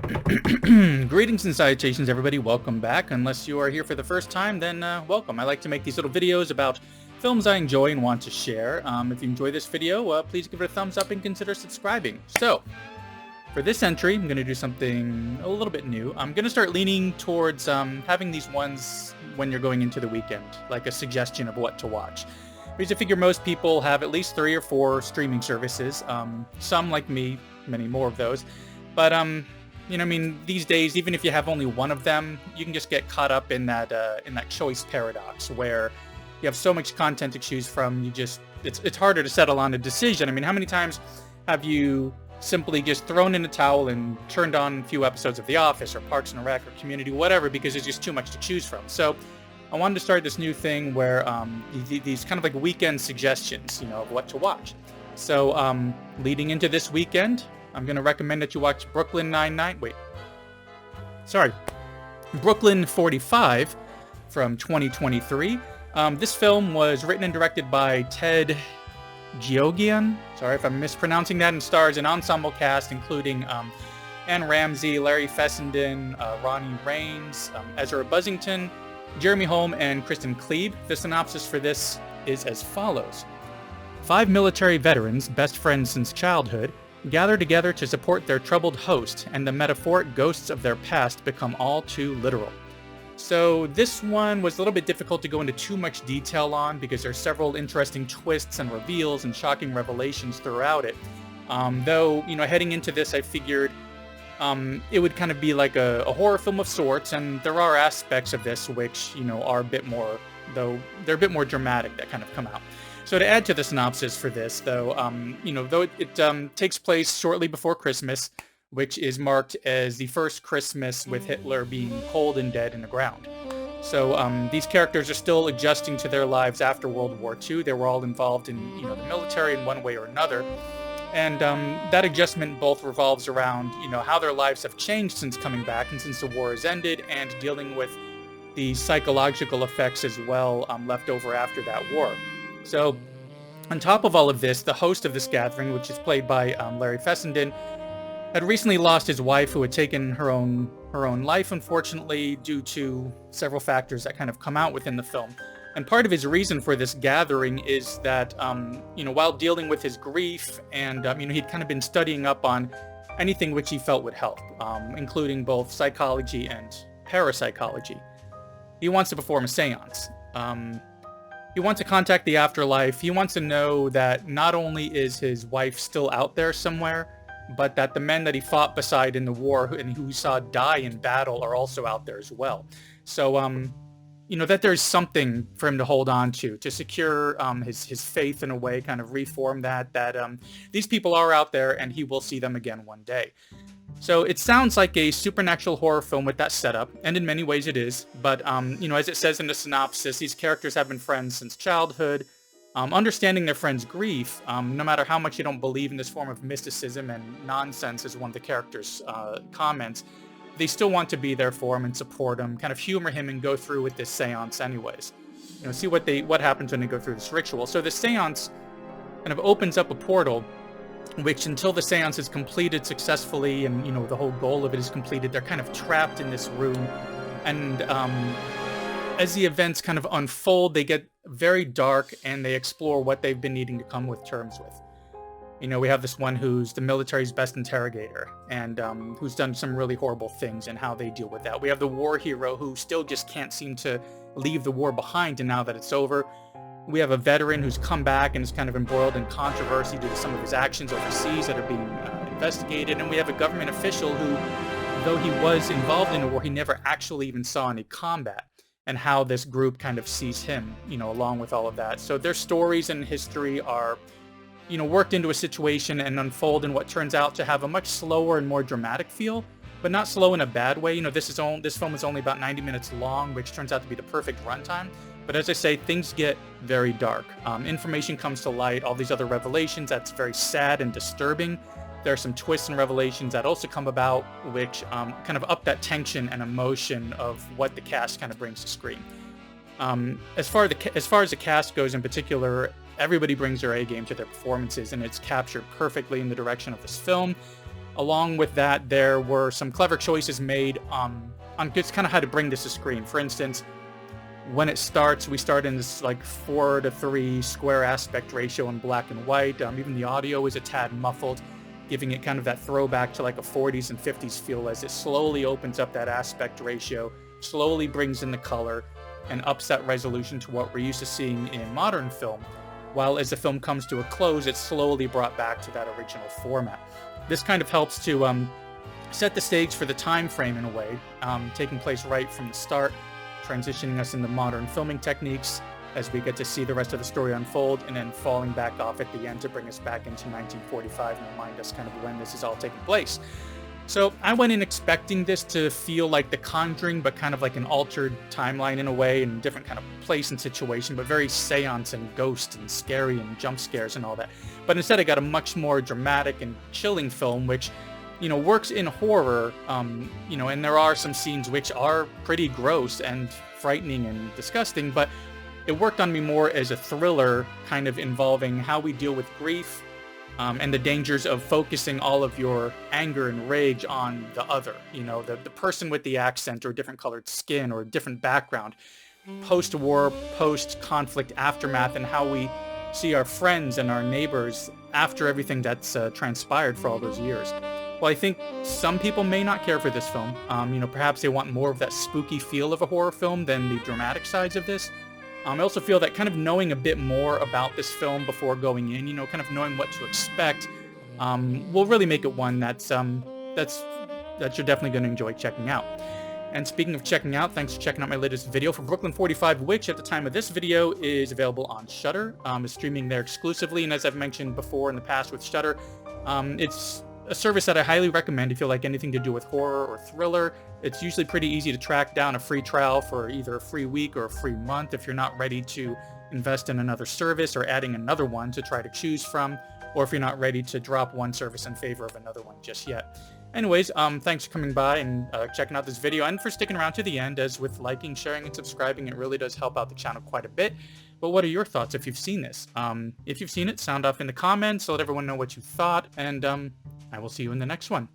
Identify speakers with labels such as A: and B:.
A: Greetings and salutations, everybody. Welcome back. Unless you are here for the first time, then welcome. I like to make these little videos about films I enjoy and want to share. If you enjoy this video, please give it a thumbs up and consider subscribing. So, for this entry, I'm going to do something a little bit new. I'm going to start leaning towards having these ones when you're going into the weekend, like a suggestion of what to watch. Because I figure most people have at least 3 or 4 streaming services. Some, like me, many more of those. But, you know, I mean, these days, even if you have only one of them, you can just get caught up in that choice paradox where you have so much content to choose from. It's harder to settle on a decision. I mean, how many times have you simply just thrown in a towel and turned on a few episodes of The Office or Parks and Rec or Community, whatever, because there's just too much to choose from? So I wanted to start this new thing where these kind of like weekend suggestions, you know, of what to watch. So leading into this weekend, I'm going to recommend that you watch Brooklyn 45 from 2023. This film was written and directed by Ted Geoghegan. Sorry if I'm mispronouncing that, and stars an ensemble cast including Anne Ramsey, Larry Fessenden, Ronnie Raines, Ezra Buzzington, Jeremy Holm, and Kristen Klebe. The synopsis for this is as follows. 5 military veterans, best friends since childhood, gather together to support their troubled host, and the metaphoric ghosts of their past become all too literal. So this one was a little bit difficult to go into too much detail on because there's several interesting twists and reveals and shocking revelations throughout it. Though, you know, heading into this, I figured it would kind of be like a horror film of sorts, and there are aspects of this which, you know, are a bit more, though they're a bit more dramatic, that kind of come out. So to add to the synopsis for this, though, you know, though it takes place shortly before Christmas, which is marked as the first Christmas with Hitler being cold and dead in the ground. So these characters are still adjusting to their lives after World War II. They were all involved in, you know, the military in one way or another. And that adjustment both revolves around, you know, how their lives have changed since coming back and since the war has ended, and dealing with the psychological effects as well left over after that war. So, on top of all of this, the host of this gathering, which is played by Larry Fessenden, had recently lost his wife, who had taken her own life, unfortunately, due to several factors that kind of come out within the film. And part of his reason for this gathering is that, you know, while dealing with his grief, and you know, he'd kind of been studying up on anything which he felt would help, including both psychology and parapsychology. He wants to perform a séance. He wants to contact the afterlife. He wants to know that not only is his wife still out there somewhere, but that the men that he fought beside in the war and who he saw die in battle are also out there as well. So, you know, that there's something for him to hold on to secure his faith in a way, kind of reform that these people are out there and he will see them again one day. So it sounds like a supernatural horror film with that setup, and in many ways it is, but, you know, as it says in the synopsis, these characters have been friends since childhood. Understanding their friend's grief, no matter how much you don't believe in this form of mysticism and nonsense, as one of the characters comments, they still want to be there for him and support him, kind of humor him and go through with this seance anyways. You know, see what happens when they go through this ritual. So the seance kind of opens up a portal, which until the seance is completed successfully and, you know, the whole goal of it is completed, they're kind of trapped in this room. And as the events kind of unfold, they get very dark and they explore what they've been needing to come with terms with. You know, we have this one who's the military's best interrogator and who's done some really horrible things and how they deal with that. We have the war hero who still just can't seem to leave the war behind, and now that it's over, we have a veteran who's come back and is kind of embroiled in controversy due to some of his actions overseas that are being investigated. And we have a government official who, though he was involved in a war, he never actually even saw any combat, and how this group kind of sees him, you know, along with all of that. So their stories and history are, you know, worked into a situation and unfold in what turns out to have a much slower and more dramatic feel, but not slow in a bad way. You know, this film is only about 90 minutes long, which turns out to be the perfect runtime. But as I say, things get very dark. Information comes to light, all these other revelations, that's very sad and disturbing. There are some twists and revelations that also come about, which kind of up that tension and emotion of what the cast kind of brings to screen. As far as the cast goes in particular, everybody brings their A game to their performances, and it's captured perfectly in the direction of this film. Along with that, there were some clever choices made on just kind of how to bring this to screen. For instance, when it starts, we start in this like 4:3 square aspect ratio in black and white. Even the audio is a tad muffled, giving it kind of that throwback to like a 40s and 50s feel as it slowly opens up that aspect ratio, slowly brings in the color, and ups that resolution to what we're used to seeing in modern film. While as the film comes to a close, it's slowly brought back to that original format. This kind of helps to set the stage for the time frame in a way, taking place right from the start, transitioning us into modern filming techniques as we get to see the rest of the story unfold, and then falling back off at the end to bring us back into 1945 and remind us kind of when this is all taking place. So I went in expecting this to feel like The Conjuring, but kind of like an altered timeline in a way, and different kind of place and situation, but very seance and ghost and scary and jump scares and all that. But instead I got a much more dramatic and chilling film, which, you know, works in horror, you know, and there are some scenes which are pretty gross and frightening and disgusting, but it worked on me more as a thriller, kind of involving how we deal with grief, and the dangers of focusing all of your anger and rage on the other, you know, the person with the accent or different colored skin or different background, post-war, post-conflict aftermath, and how we see our friends and our neighbors after everything that's transpired for all those years. Well, I think some people may not care for this film. You know, perhaps they want more of that spooky feel of a horror film than the dramatic sides of this. I also feel that kind of knowing a bit more about this film before going in, you know, kind of knowing what to expect, will really make it one that you're definitely going to enjoy checking out. And speaking of checking out, thanks for checking out my latest video for Brooklyn 45, which at the time of this video is available on Shudder. Is streaming there exclusively, and as I've mentioned before in the past with Shudder, it's a service that I highly recommend if you like anything to do with horror or thriller. It's usually pretty easy to track down a free trial for either a free week or a free month if you're not ready to invest in another service or adding another one to try to choose from, or if you're not ready to drop one service in favor of another one just yet. Anyways, thanks for coming by and checking out this video, and for sticking around to the end, as with liking, sharing, and subscribing, it really does help out the channel quite a bit. But what are your thoughts if you've seen this? If you've seen it, sound off in the comments, let everyone know what you thought, and I will see you in the next one.